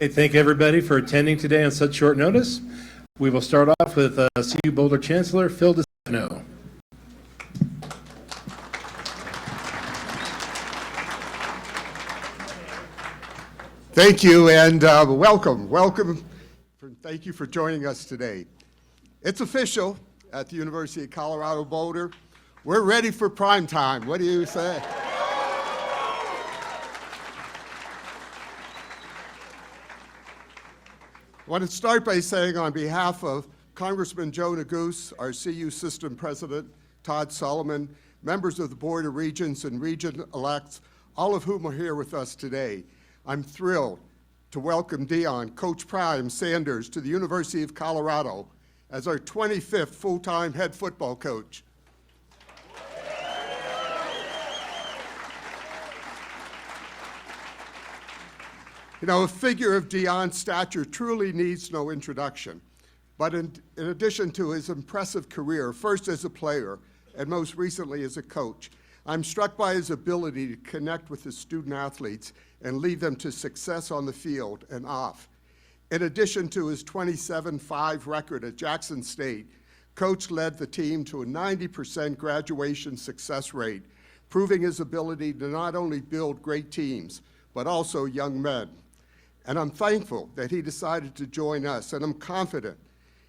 Hey, thank everybody for attending today on such short notice. We will start off with CU Boulder Chancellor Phil DeStefano. Thank you, and welcome. Thank you for joining us today. It's official at the University of Colorado Boulder. We're ready for prime time. What do you say? I want to start by saying on behalf of Congressman Joe Neguse, our CU System President, Todd Solomon, members of the Board of Regents and Regent-elects, all of whom are here with us today, I'm thrilled to welcome Coach Prime Sanders to the University of Colorado as our 25th full-time head football coach. You know, a figure of Deion's stature truly needs no introduction. But in addition to his impressive career, first as a player and most recently as a coach, I'm struck by his ability to connect with his student athletes and lead them to success on the field and off. In addition to his 27-5 record at Jackson State, Coach led the team to a 90% graduation success rate, proving his ability to not only build great teams, but also young men. And I'm thankful that he decided to join us, and I'm confident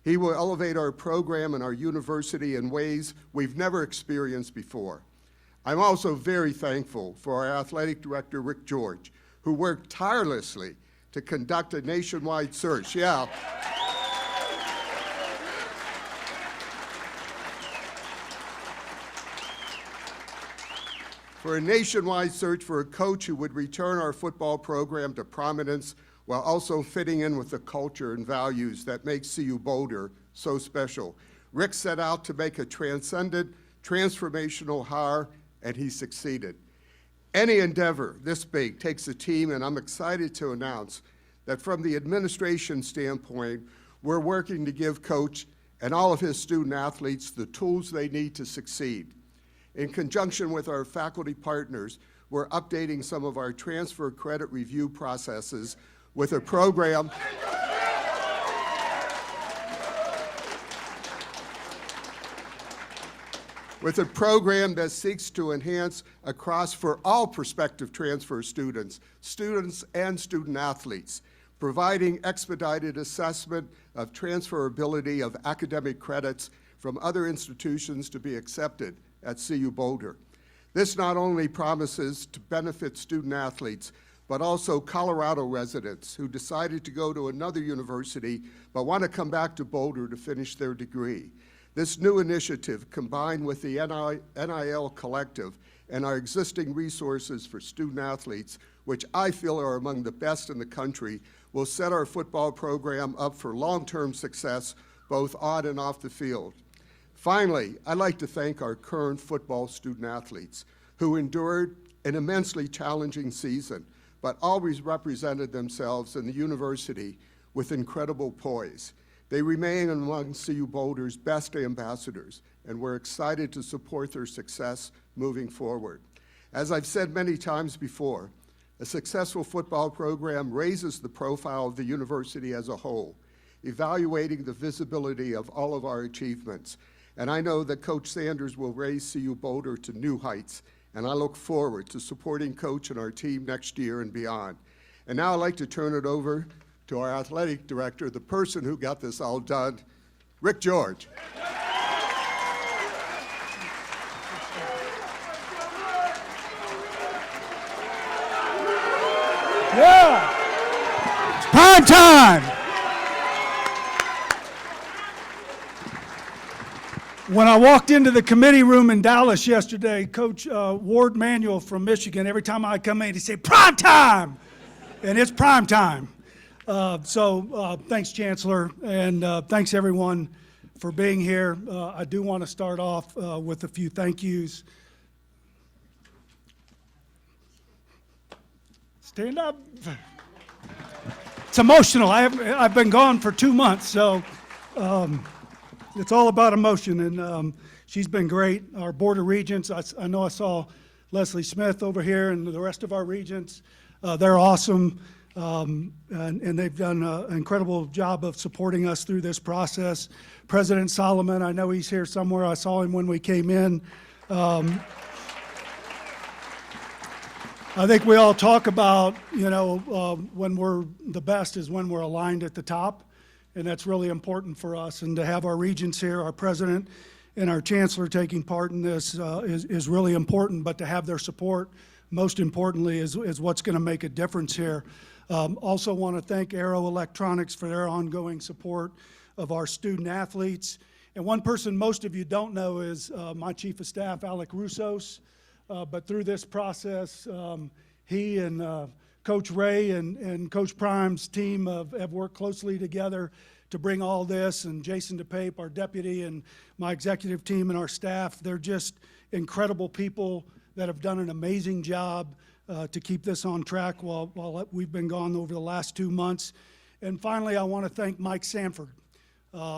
he will elevate our program and our university in ways we've never experienced before. I'm also very thankful for our athletic director, Rick George, who worked tirelessly to conduct a nationwide search. Yeah. For a nationwide search for a coach who would return our football program to prominence while also fitting in with the culture and values that make CU Boulder so special. Rick set out to make a transcendent, transformational hire, and he succeeded. Any endeavor this big takes a team, and I'm excited to announce that from the administration standpoint, we're working to give Coach and all of his student athletes the tools they need to succeed. In conjunction with our faculty partners, we're updating some of our transfer credit review processes with a program that seeks to enhance across for all prospective transfer students and student athletes, providing expedited assessment of transferability of academic credits from other institutions to be accepted at CU Boulder. This not only promises to benefit student athletes, but also Colorado residents who decided to go to another university but want to come back to Boulder to finish their degree. This new initiative, combined with the NIL Collective and our existing resources for student athletes, which I feel are among the best in the country, will set our football program up for long-term success, both on and off the field. Finally, I'd like to thank our current football student athletes who endured an immensely challenging season, but always represented themselves and the university with incredible poise. They remain among CU Boulder's best ambassadors, and we're excited to support their success moving forward. As I've said many times before, a successful football program raises the profile of the university as a whole, evaluating the visibility of all of our achievements. And I know that Coach Sanders will raise CU Boulder to new heights, and I look forward to supporting Coach and our team next year and beyond. And now I'd like to turn it over to our athletic director, the person who got this all done, Rick George. Yeah, it's prime time. When I walked into the committee room in Dallas yesterday, Coach Ward Manuel from Michigan, every time I come in, he'd say, prime time, and it's prime time. So thanks, Chancellor, and thanks, everyone, for being here. I do want to start off with a few thank yous. Stand up. It's emotional. I've been gone for 2 months, so it's all about emotion, and she's been great. Our Board of Regents, I know I saw Leslie Smith over here and the rest of our regents. They're awesome. and they've done an incredible job of supporting us through this process. President Solomon, I know he's here somewhere. I saw him when we came in. I think we all talk about, when we're the best is when we're aligned at the top, and that's really important for us. And to have our regents here, our president and our chancellor taking part in this is really important, but to have their support, most importantly, is what's going to make a difference here. Also want to thank Aero Electronics for their ongoing support of our student athletes. And one person most of you don't know is my chief of staff, Alec Roussos. But through this process, he and Coach Ray and Coach Prime's team have worked closely together to bring all this, and Jason DePape, our deputy, and my executive team and our staff. They're just incredible people that have done an amazing job to keep this on track while we've been gone over the last 2 months. And finally, I want to thank Mike Sanford.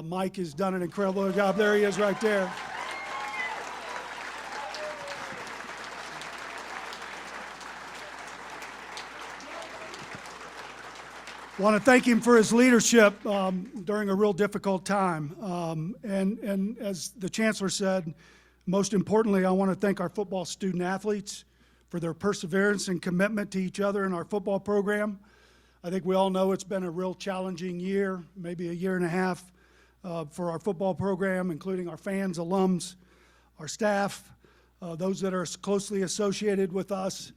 Mike has done an incredible job. There he is right there. I want to thank him for his leadership during a real difficult time. And as the chancellor said, most importantly, I want to thank our football student athletes for their perseverance and commitment to each other in our football program. I think we all know it's been a real challenging year, maybe a year and a half for our football program, including our fans, alums, our staff, those that are closely associated with us.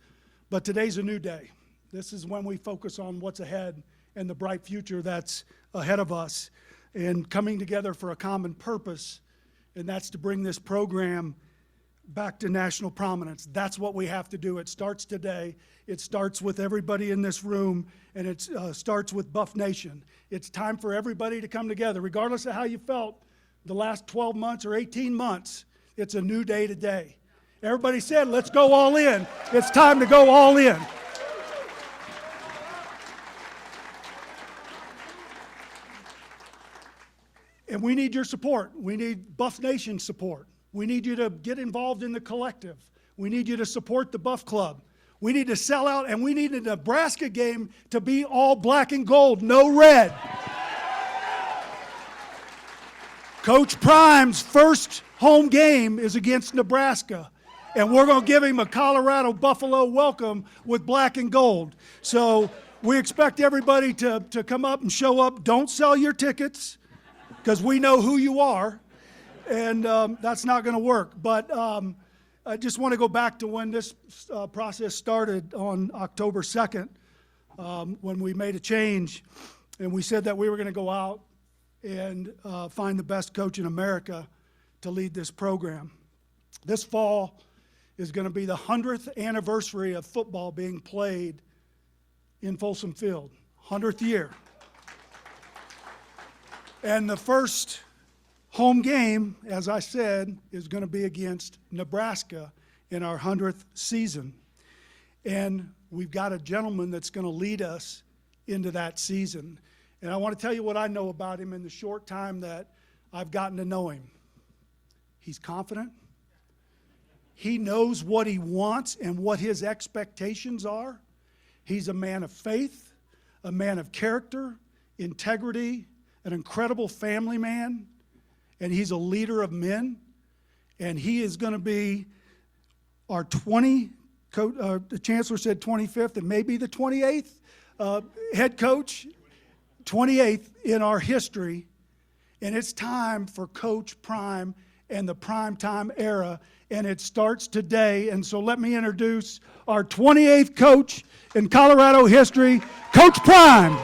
But today's a new day. This is when we focus on what's ahead and the bright future that's ahead of us, and coming together for a common purpose, and that's to bring this program back to national prominence. That's what we have to do. It starts today. It starts with everybody in this room, and it starts with Buff Nation. It's time for everybody to come together, regardless of how you felt the last 12 months or 18 months. It's a new day today. Everybody said, let's go all in. It's time to go all in. And we need your support. We need Buff Nation support. We need you to get involved in the collective. We need you to support the Buff Club. We need to sell out, and we need a Nebraska game to be all black and gold, no red. Coach Prime's first home game is against Nebraska, and we're going to give him a Colorado Buffalo welcome with black and gold. So we expect everybody to come up and show up. Don't sell your tickets, because we know who you are, and that's not going to work. But I just want to go back to when this process started on October 2nd, when we made a change, and we said that we were going to go out and find the best coach in America to lead this program. This fall is going to be the 100th anniversary of football being played in Folsom Field, 100th year. And the first home game, as I said, is going to be against Nebraska in our 100th season. And we've got a gentleman that's going to lead us into that season. And I want to tell you what I know about him in the short time that I've gotten to know him. He's confident. He knows what he wants and what his expectations are. He's a man of faith, a man of character, integrity, an incredible family man, and he's a leader of men. And he is going to be our the chancellor said 25th and maybe the 28th head coach, 28th in our history. And it's time for Coach Prime and the primetime era, and it starts today. And so let me introduce our 28th coach in Colorado history, Coach Prime.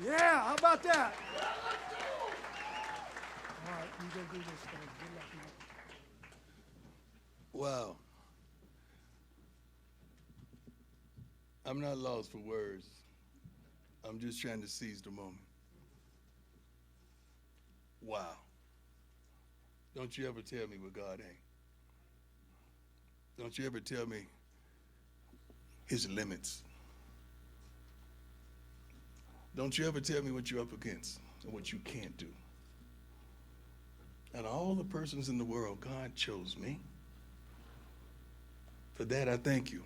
Yeah, how about that? All right, you go do this thing. Good luck. Wow. I'm not lost for words. I'm just trying to seize the moment. Wow. Don't you ever tell me what God ain't. Don't you ever tell me his limits. Don't you ever tell me what you're up against and what you can't do. And all the persons in the world, God chose me. For that, I thank you.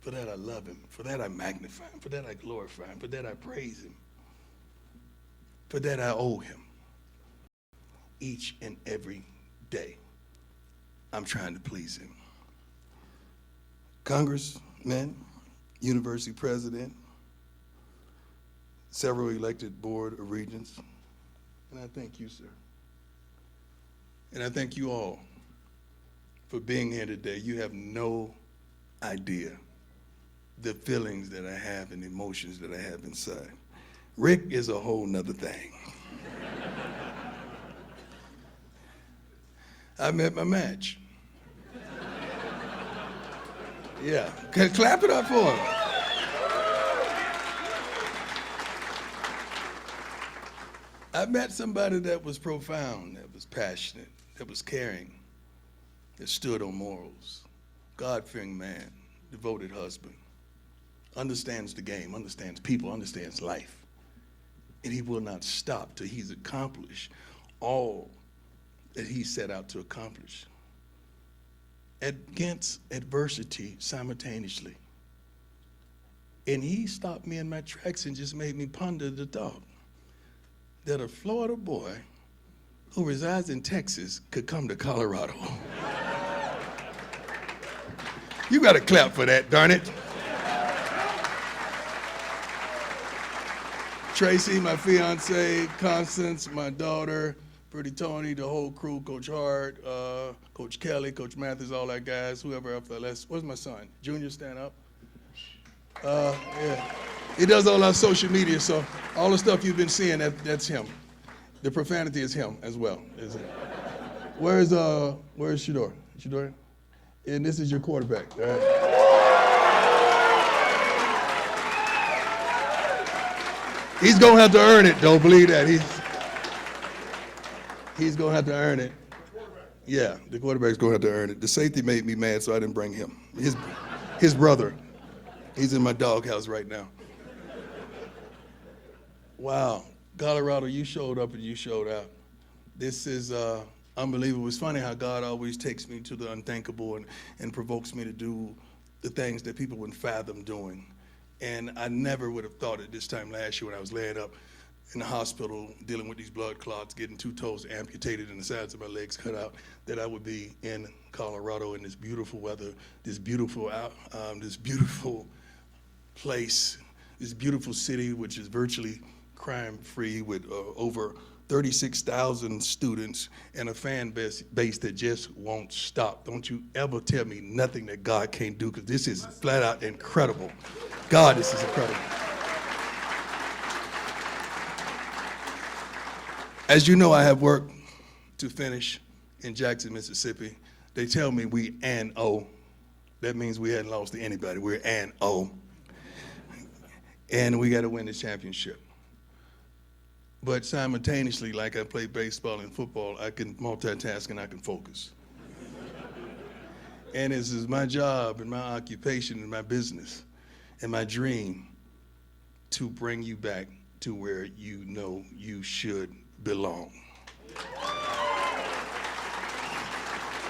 For that, I love him. For that, I magnify him. For that, I glorify him. For that, I praise him. For that, I owe him. Each and every day, I'm trying to please him. Congressman, university president, several elected board of regents, and I thank you, sir. And I thank you all for being here today. You have no idea the feelings that I have and emotions that I have inside. Rick is a whole nother thing. I met my match. Yeah, clap it up for him. I met somebody that was profound, that was passionate, that was caring, that stood on morals, God-fearing man, devoted husband, understands the game, understands people, understands life. And he will not stop till he's accomplished all that he set out to accomplish. Against adversity simultaneously. And he stopped me in my tracks and just made me ponder the thought that a Florida boy who resides in Texas could come to Colorado. You got to clap for that, darn it. Tracy, my fiance, Constance, my daughter, Pretty Tony, the whole crew, Coach Hart, Coach Kelly, Coach Mathis, all that guys, whoever else. Where's my son? Junior, stand up. Yeah. He does all our social media, so all the stuff you've been seeing, that's him. The profanity is him as well. Where's Shador? Shador? And this is your quarterback, all right? He's gonna have to earn it, don't believe that. He's gonna have to earn it. Yeah, the quarterback's gonna have to earn it. The safety made me mad, so I didn't bring him. His brother. He's in my doghouse right now. Wow, Colorado, you showed up and you showed out. This is unbelievable. It's funny how God always takes me to the unthinkable and provokes me to do the things that people wouldn't fathom doing. And I never would have thought at this time last year when I was laying up in the hospital dealing with these blood clots, getting 2 toes amputated and the sides of my legs cut out, that I would be in Colorado in this beautiful weather, this beautiful place, this beautiful city, which is virtually crime-free with over 36,000 students and a fan base that just won't stop. Don't you ever tell me nothing that God can't do, because this is flat out incredible. God, this is incredible. As you know, I have work to finish in Jackson, Mississippi. They tell me we an O. That means we hadn't lost to anybody. We're an O. And we got to win this championship. But simultaneously, like I play baseball and football, I can multitask and I can focus. And this is my job and my occupation and my business and my dream to bring you back to where you know you should belong.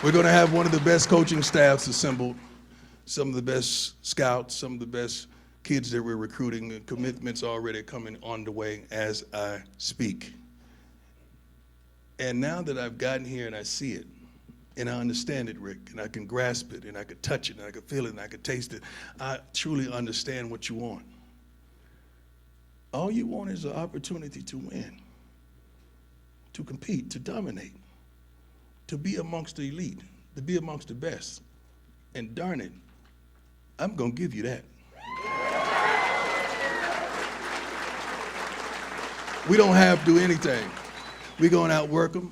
We're going to have one of the best coaching staffs assembled, some of the best scouts, some of the best kids that we're recruiting, and commitments already coming on the way as I speak. And now that I've gotten here and I see it, and I understand it, Rick, and I can grasp it, and I can touch it, and I can feel it, and I can taste it, I truly understand what you want. All you want is an opportunity to win, to compete, to dominate, to be amongst the elite, to be amongst the best. And darn it, I'm going to give you that. We don't have to do anything. We're going to outwork them.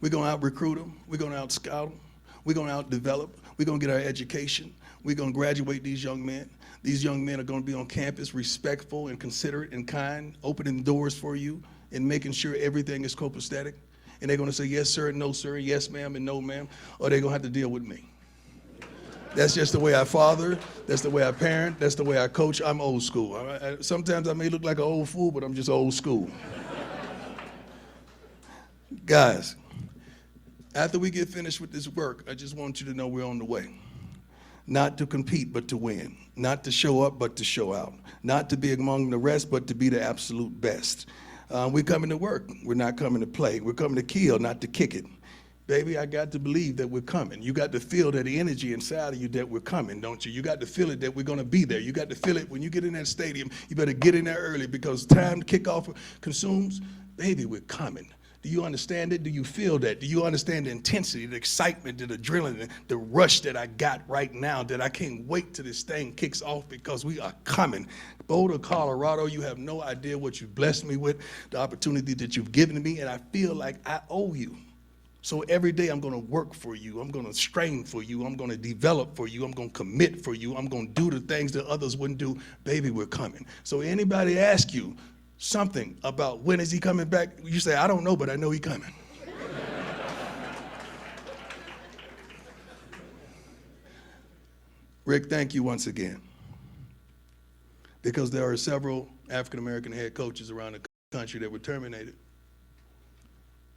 We're going to out-recruit them. We're going to out-scout them. We're going to out-develop. We're going to get our education. We're going to graduate these young men. These young men are going to be on campus respectful and considerate and kind, opening doors for you and making sure everything is copacetic. And they're going to say yes, sir, and no, sir, yes, ma'am, and no, ma'am, or they're going to have to deal with me. That's just the way I father. That's the way I parent. That's the way I coach. I'm old school. Sometimes I may look like an old fool, but I'm just old school. Guys, after we get finished with this work, I just want you to know we're on the way. Not to compete, but to win. Not to show up, but to show out. Not to be among the rest, but to be the absolute best. We're coming to work. We're not coming to play. We're coming to kill, not to kick it. Baby, I got to believe that we're coming. You got to feel that energy inside of you that we're coming, don't you? You got to feel it that we're going to be there. You got to feel it when you get in that stadium. You better get in there early because time to kick off consumes. Baby, we're coming. Do you understand it? Do you feel that? Do you understand the intensity, the excitement, the adrenaline, the rush that I got right now that I can't wait till this thing kicks off because we are coming. Boulder, Colorado, you have no idea what you've blessed me with, the opportunity that you've given me, and I feel like I owe you. So every day I'm going to work for you. I'm going to strain for you. I'm going to develop for you. I'm going to commit for you. I'm going to do the things that others wouldn't do. Baby, we're coming. So anybody ask you something about when is he coming back, you say, I don't know, but I know he's coming. Rick, thank you once again. Because there are several African-American head coaches around the country that were terminated.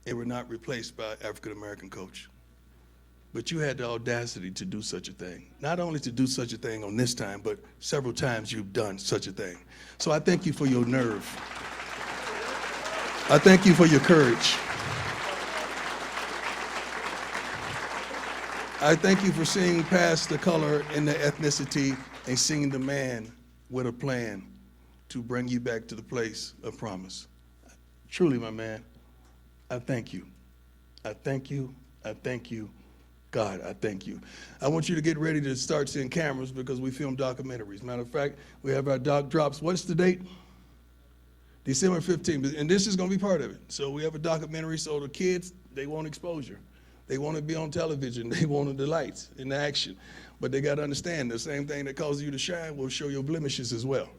They were not replaced by African-American coach. But you had the audacity to do such a thing. Not only to do such a thing on this time, but several times you've done such a thing. So I thank you for your nerve. I thank you for your courage. I thank you for seeing past the color and the ethnicity and seeing the man with a plan to bring you back to the place of promise. Truly, my man, I thank you. I thank you. I thank you. God, I thank you. I want you to get ready to start seeing cameras because we film documentaries. Matter of fact, we have our doc drops. What's the date? December 15th. And this is going to be part of it. So we have a documentary so the kids, they want exposure. They want to be on television. They want the lights and the action. But they got to understand the same thing that causes you to shine will show your blemishes as well.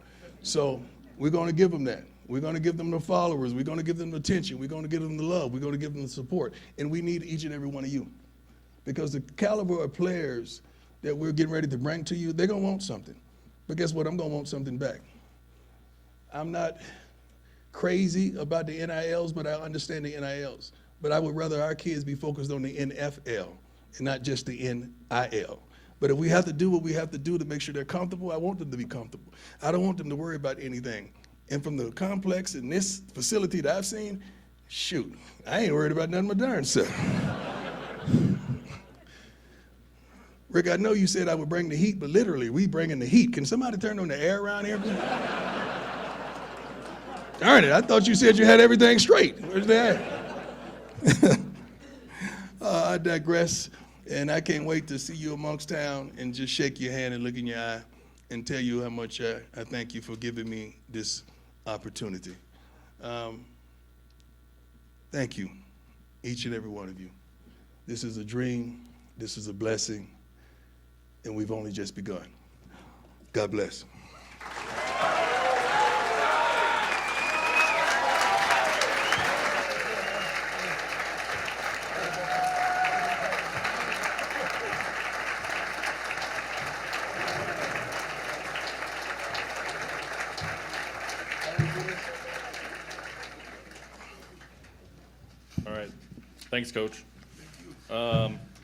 So we're going to give them that. We're going to give them the followers. We're going to give them the attention. We're going to give them the love. We're going to give them the support. And we need each and every one of you. Because the caliber of players that we're getting ready to bring to you, they're going to want something. But guess what? I'm going to want something back. I'm not crazy about the NILs, but I understand the NILs. But I would rather our kids be focused on the NFL and not just the NIL. But if we have to do what we have to do to make sure they're comfortable, I want them to be comfortable. I don't want them to worry about anything. And from the complex in this facility that I've seen, shoot, I ain't worried about nothing but darn self. Rick, I know you said I would bring the heat, but literally, we bringing the heat. Can somebody turn on the air around here? Darn it, I thought you said you had everything straight. Where's that? I digress, and I can't wait to see you amongst town and just shake your hand and look in your eye and tell you how much I thank you for giving me this opportunity. Thank you, each and every one of you. This is a dream, this is a blessing, and we've only just begun. God bless. All right. Thanks, Coach.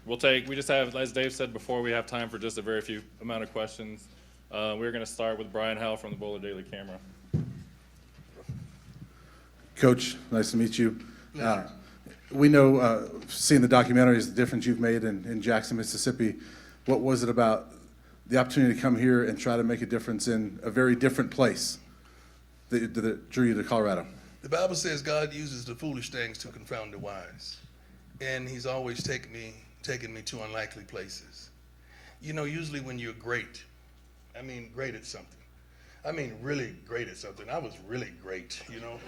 We just have, as Dave said before, we have time for just a very few amount of questions. We're going to start with Brian Howell from the Boulder Daily Camera. Coach, nice to meet you. We know, seeing the documentaries, the difference you've made in Jackson, Mississippi. What was it about the opportunity to come here and try to make a difference in a very different place that drew you to Colorado? The Bible says God uses the foolish things to confound the wise. And he's always taken me to unlikely places. You know, usually when you're great, I mean great at something. I mean really great at something. I was really great, you know.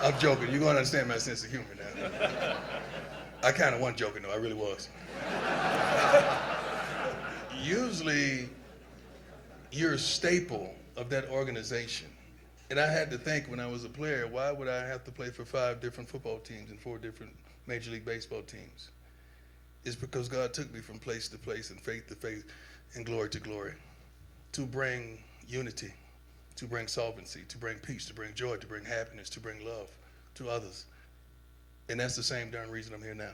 I'm joking. You're going to understand my sense of humor now. I kind of wasn't joking, though. I really was. Usually, you're a staple of that organization. And I had to think when I was a player, why would I have to play for 5 different football teams and 4 different Major League Baseball teams? is because God took me from place to place and faith to faith and glory to glory to bring unity, to bring solvency, to bring peace, to bring joy, to bring happiness, to bring love to others. And that's the same darn reason I'm here now,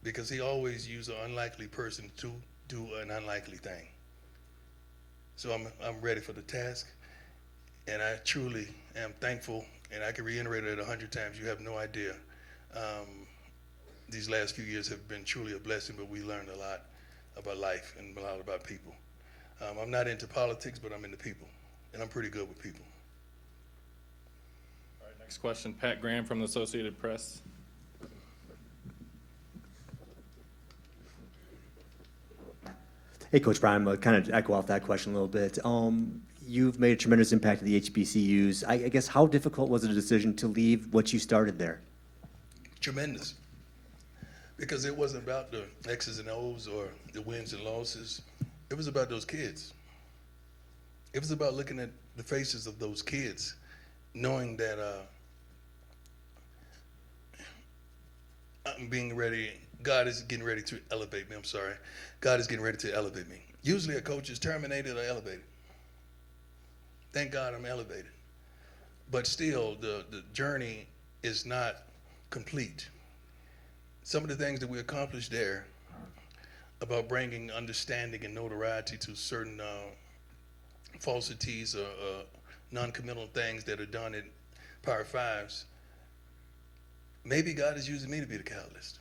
because he always used an unlikely person to do an unlikely thing. So I'm ready for the task, and I truly am thankful, and I can reiterate it 100 times. You have no idea. These last few years have been truly a blessing, but we learned a lot about life and a lot about people. I'm not into politics, but I'm into people, and I'm pretty good with people. All right, next question, Pat Graham from the Associated Press. Hey, Coach Brian, I'll kind of echo off that question a little bit. You've made a tremendous impact at the HBCUs. I guess how difficult was the decision to leave what you started there? Tremendous. Because it wasn't about the X's and O's or the wins and losses. It was about those kids. It was about looking at the faces of those kids, knowing that I'm being ready. God is getting ready to elevate me. I'm sorry. God is getting ready to elevate me. Usually a coach is terminated or elevated. Thank God I'm elevated. But still, the journey is not complete. Some of the things that we accomplished there about bringing understanding and notoriety to certain falsities or non-committal things that are done in Power Fives, maybe God is using me to be the catalyst,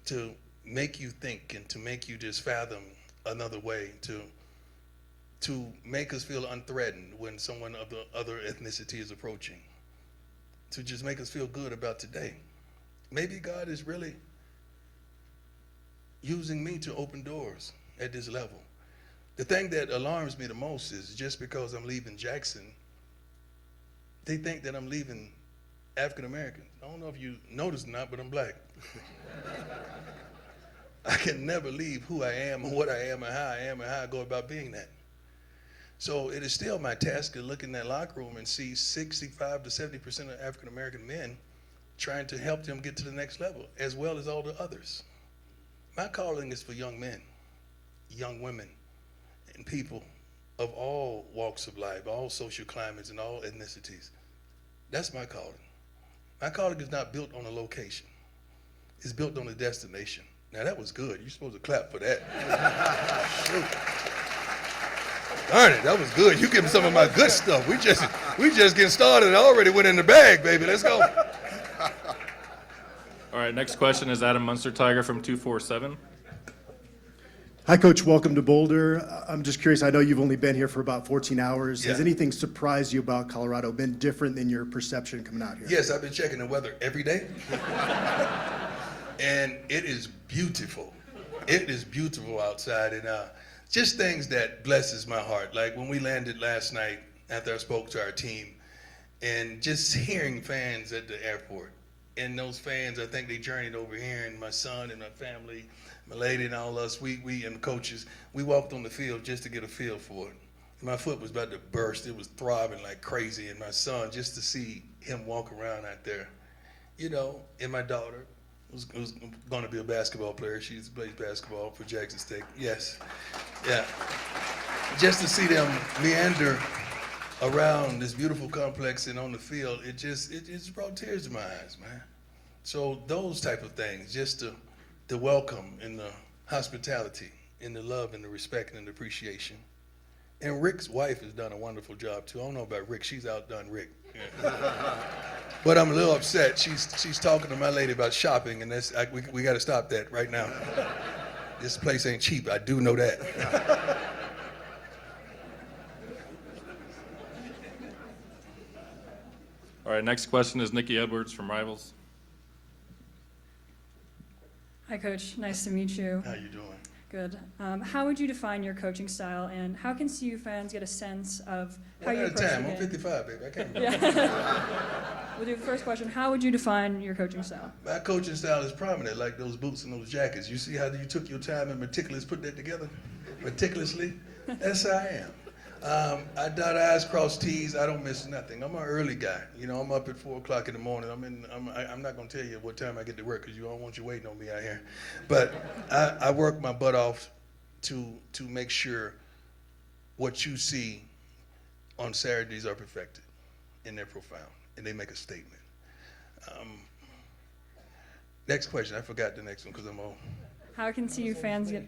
to make you think and to make you just fathom another way, to make us feel unthreatened when someone of the other ethnicity is approaching, to just make us feel good about today. Maybe God is really using me to open doors at this level. The thing that alarms me the most is just because I'm leaving Jackson, they think that I'm leaving African American. I don't know if you noticed or not, but I'm black. I can never leave who I am and what I am and how I go about being that. So it is still my task to look in that locker room and see 65 to 70% of African American men trying to help them get to the next level, as well as all the others. My calling is for young men, young women, and people of all walks of life, all social climates, and all ethnicities. That's my calling. My calling is not built on a location. It's built on a destination. Now that was good. You're supposed to clap for that. Darn it, that was good. You give me some of my good stuff. We just getting started. I already went in the bag, baby. Let's go. All right, next question is Adam Munster-Tiger from 247. Hi, Coach. Welcome to Boulder. I'm just curious. I know you've only been here for about 14 hours. Yeah. Has anything surprised you about Colorado, been different than your perception coming out here? Yes, I've been checking the weather every day. And it is beautiful. It is beautiful outside. And just things that blesses my heart. Like when we landed last night after I spoke to our team, and just hearing fans at the airport. And those fans, I think they journeyed over here, and my son and my family, my lady and all us, we and the coaches, we walked on the field just to get a feel for it. My foot was about to burst. It was throbbing like crazy. And my son, just to see him walk around out there, you know, and my daughter was going to be a basketball player. She plays basketball for Jackson State. Yes. Yeah. Just to see them meander around this beautiful complex and on the field, it just brought tears to my eyes, man. So those type of things, just the welcome and the hospitality and the love and the respect and the appreciation. And Rick's wife has done a wonderful job too. I don't know about Rick, she's outdone Rick. Yeah. But I'm a little upset. She's talking to my lady about shopping, and we got to stop that right now. This place ain't cheap, I do know that. All right, next question is Nikki Edwards from Rivals. Hi, Coach. Nice to meet you. How you doing? Good. How would you define your coaching style, and how can CU fans get a sense of how One you at a approach time. the I'm game? 55, baby. I can't remember. With your first question, how would you define your coaching style? My coaching style is prominent, like those boots and those jackets. You see how you took your time and put that together? Meticulously? That's how I am. I dot I's, cross T's. I don't miss nothing. I'm an early guy. You know, I'm up at 4 o'clock in the morning. I'm not gonna tell you what time I get to work because you don't want you waiting on me out here. But I work my butt off to make sure what you see on Saturdays are perfected and they're profound and they make a statement. Next question. I forgot the next one because I'm old. How can CU fans get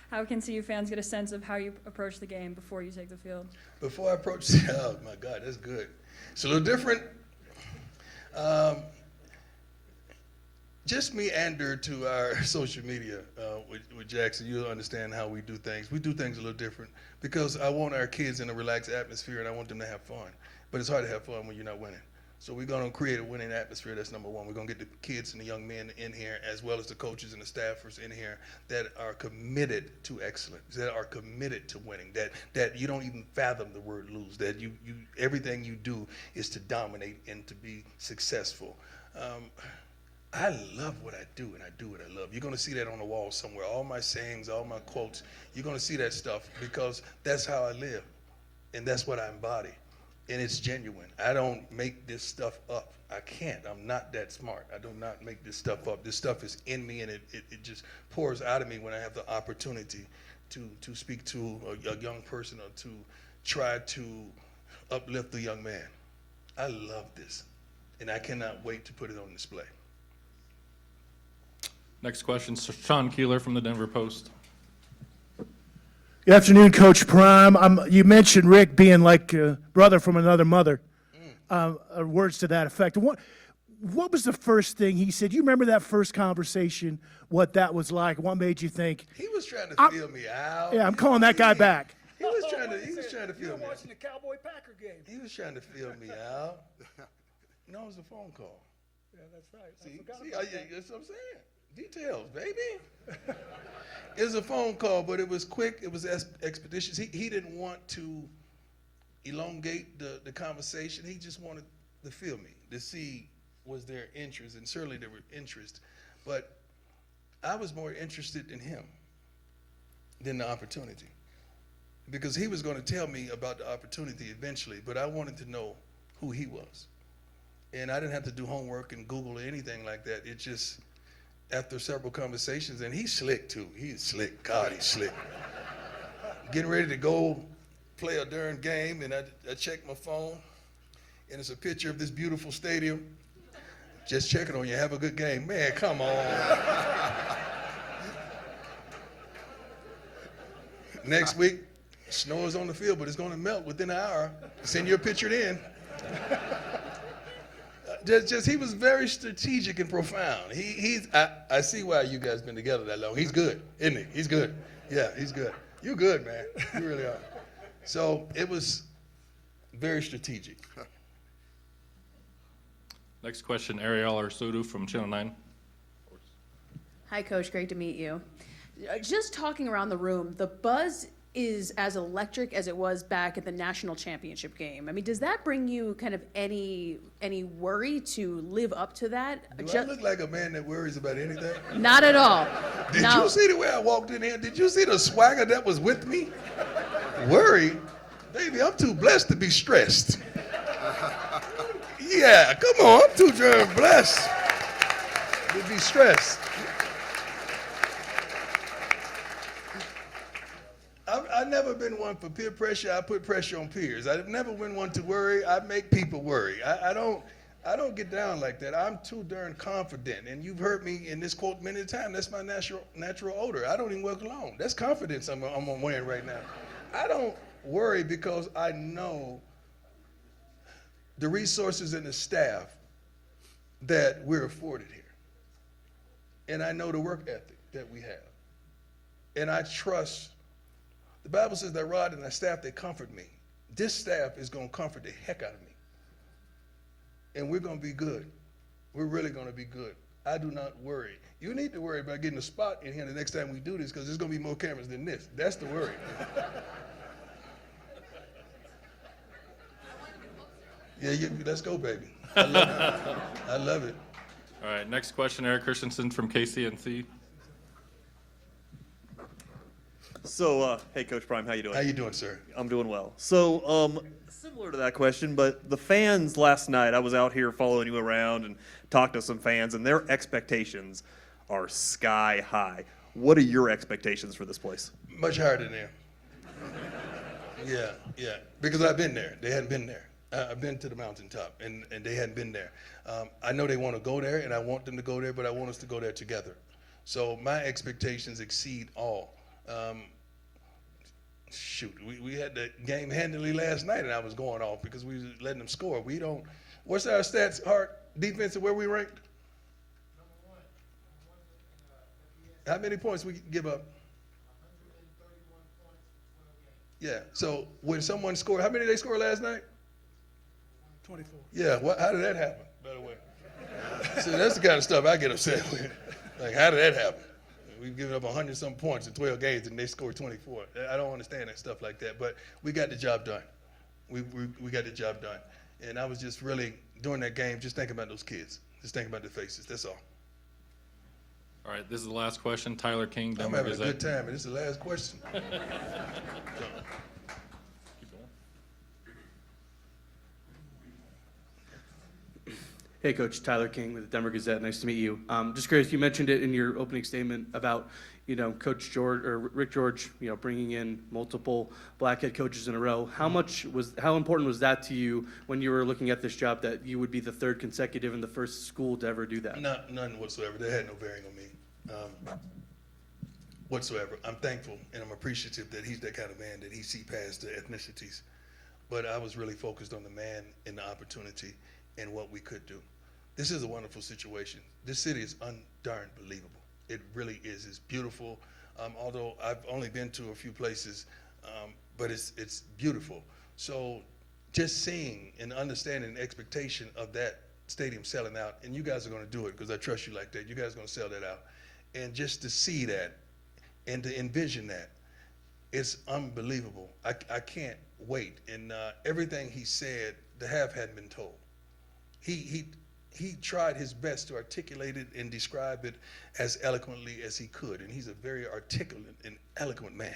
how can CU fans get a sense of how you approach the game before you take the field? Before I approach, oh my God, that's good. It's a little different. Just meander to our social media with Jackson. You'll understand how we do things. We do things a little different because I want our kids in a relaxed atmosphere and I want them to have fun. But it's hard to have fun when you're not winning. So we're going to create a winning atmosphere. That's number one. We're going to get the kids and the young men in here, as well as the coaches and the staffers in here that are committed to excellence, that are committed to winning, that you don't even fathom the word lose, that you everything you do is to dominate and to be successful. I love what I do, and I do what I love. You're going to see that on the wall somewhere. All my sayings, all my quotes, you're going to see that stuff because that's how I live, and that's what I embody. And it's genuine. I don't make this stuff up. I can't. I'm not that smart. I do not make this stuff up. This stuff is in me, and it just pours out of me when I have the opportunity to speak to a young person or to try to uplift the young man. I love this, and I cannot wait to put it on display. Next question, Sean Keeler from the Denver Post. Good afternoon, Coach Prime. You mentioned Rick being like a brother from another mother, words to that effect. What was the first thing he said? You remember that first conversation, what that was like? What made you think? He was trying to feel me out. Yeah, I'm calling that guy back. He was trying to feel me out. watching the Cowboy-Packer game. He was trying to feel me out. No, it was a phone call. Yeah, that's right. See, that's what I'm saying. Details, baby. It was a phone call, but it was quick. It was expeditious. He didn't want to elongate the conversation. He just wanted to feel me, to see was there interest, and certainly there were interest. But I was more interested in him than the opportunity, because he was going to tell me about the opportunity eventually, but I wanted to know who he was. And I didn't have to do homework and Google or anything like that. It just, after several conversations, and he's slick too. He's slick. God, he's slick. Getting ready to go play a darn game, and I check my phone, and it's a picture of this beautiful stadium. Just checking on you. Have a good game. Man, come on. Next week, snow is on the field, but it's going to melt within an hour. Send you a picture then. He was very strategic and profound. I see why you guys been together that long. He's good, isn't he? He's good. Yeah, he's good. You're good, man. You really are. So it was very strategic. Next question, Ariel Arsudu from Channel 9. Hi, Coach. Great to meet you. Just talking around the room, the buzz is as electric as it was back at the national championship game. I mean, does that bring you kind of any worry to live up to that? Do I look like a man that worries about anything? Not at all. Did you see the way I walked in here? Did you see the swagger that was with me? Worry? Baby, I'm too blessed to be stressed. Yeah, come on, I'm too darn blessed to be stressed. I've never been one for peer pressure. I put pressure on peers. I've never been one to worry. I make people worry. I don't get down like that. I'm too darn confident. And you've heard me in this quote many times. That's my natural odor. I don't even work alone. That's confidence I'm wearing right now. I don't worry because I know the resources and the staff that we're afforded here. And I know the work ethic that we have. And I trust. The Bible says that rod and that staff, they comfort me. This staff is going to comfort the heck out of me. And we're going to be good. We're really going to be good. I do not worry. You need to worry about getting a spot in here the next time we do this, because there's going to be more cameras than this. That's the worry. Yeah, let's go, baby. I love it. I love it. All right, next question, Eric Christensen from KCNC. So So, hey, Coach Prime, how you doing? How you doing, sir? I'm doing well. So, similar to that question, but the fans last night, I was out here following you around and talked to some fans, and their expectations are sky high. What are your expectations for this place? Much higher than them. Yeah, because I've been there. They hadn't been there. I've been to the mountaintop, and they hadn't been there. I know they want to go there, and I want them to go there, but I want us to go there together. So my expectations exceed all. Shoot, we had the game handily last night, and I was going off because we was letting them score. We don't. What's our stats, Hart? Defense, where we ranked? #1. How many points we give up? 131 points in 12 games. Yeah. So when someone scored, how many did they score last night? 24. Yeah. How did that happen? By the way. So that's the kind of stuff I get upset with. Like, how did that happen? We've given up 100-some points in 12 games, and they scored 24. I don't understand that stuff like that, but we got the job done. We got the job done. And I was just really, during that game, just thinking about those kids. Just thinking about their faces. That's all. All right, this is the last question. Tyler King, I'm Denver having a Gazette. good time, and this is the last question. Keep going. Hey, Coach, Tyler King with the Denver Gazette. Nice to meet you. Just curious, you mentioned it in your opening statement about, Coach George or Rick George, bringing in multiple black head coaches in a row. How important was that to you when you were looking at this job, that you would be the third consecutive and the first school to ever do that? None whatsoever. That had no bearing on me whatsoever. I'm thankful and I'm appreciative that he's that kind of man, that he see past the ethnicities. But I was really focused on the man and the opportunity and what we could do. This is a wonderful situation. This city is darn believable. It really is. It's beautiful. Although I've only been to a few places, but it's beautiful. So just seeing and understanding the expectation of that stadium selling out, and you guys are going to do it because I trust you like that. You guys are going to sell that out. And just to see that and to envision that, it's unbelievable. I can't wait. And everything he said, the half hadn't been told. He tried his best to articulate it and describe it as eloquently as he could. And he's a very articulate and eloquent man.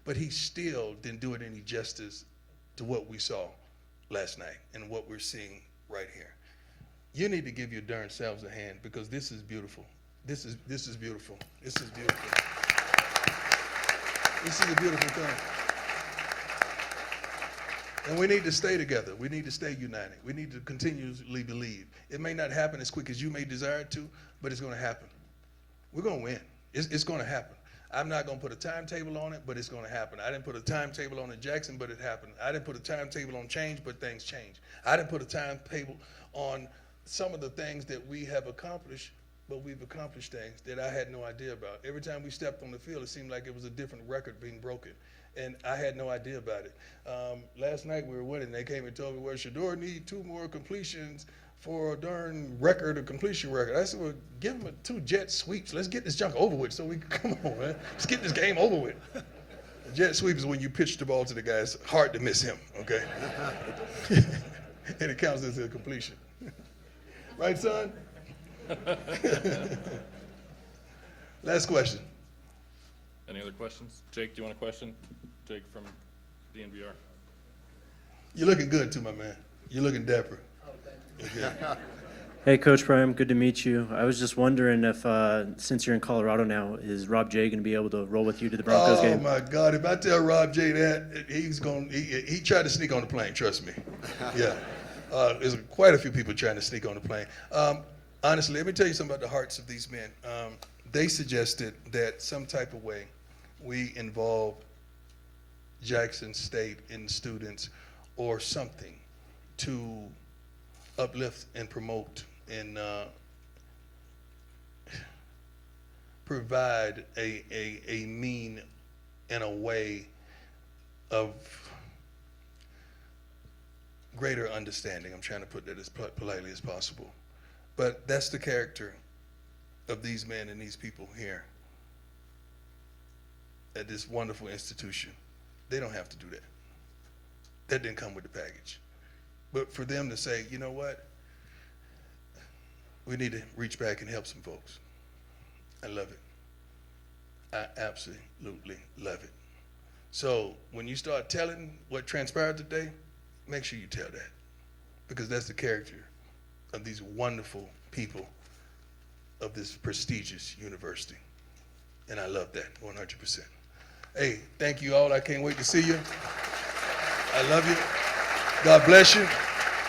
But he still didn't do it any justice to what we saw last night and what we're seeing right here. You need to give your darn selves a hand, because this is beautiful. This is beautiful. This is beautiful. This is a beautiful thing. And we need to stay together. We need to stay united. We need to continually believe. It may not happen as quick as you may desire it to, but it's going to happen. We're going to win. It's going to happen. I'm not going to put a timetable on it, but it's going to happen. I didn't put a timetable on in Jackson, but it happened. I didn't put a timetable on change, but things change. I didn't put a timetable on some of the things that we have accomplished, but we've accomplished things that I had no idea about. Every time we stepped on the field, it seemed like it was a different record being broken. And I had no idea about it. Last night we were winning. They came and told me, well, Shador need 2 more completions for a darn record, a completion record. I said, well, give him 2 jet sweeps. Let's get this junk over with so we can, come on, man. Let's get this game over with. A jet sweep is when you pitch the ball to the guy. It's hard to miss him, okay? And it counts as a completion. Right, son? Last question. Any other questions? Jake, do you want a question? Jake from DNVR. You're looking good too, my man. You're looking dapper. Oh, thank you. Okay. Hey, Coach Prime, good to meet you. I was just wondering if, since you're in Colorado now, is Rob J going to be able to roll with you to the Broncos game? Oh my God! If I tell Rob J that, he tried to sneak on the plane. Trust me. Yeah, there's quite a few people trying to sneak on the plane. Honestly, let me tell you something about the hearts of these men. They suggested that some type of way we involve Jackson State in students or something to uplift and promote and provide a mean and a way of greater understanding. I'm trying to put that as politely as possible. But that's the character of these men and these people here at this wonderful institution. They don't have to do that. That didn't come with the package. But for them to say, you know what? We need to reach back and help some folks. I love it. I absolutely love it. So when you start telling what transpired today, make sure you tell that, because that's the character of these wonderful people of this prestigious university. And I love that 100%. Hey, thank you all. I can't wait to see you. I love you. God bless you.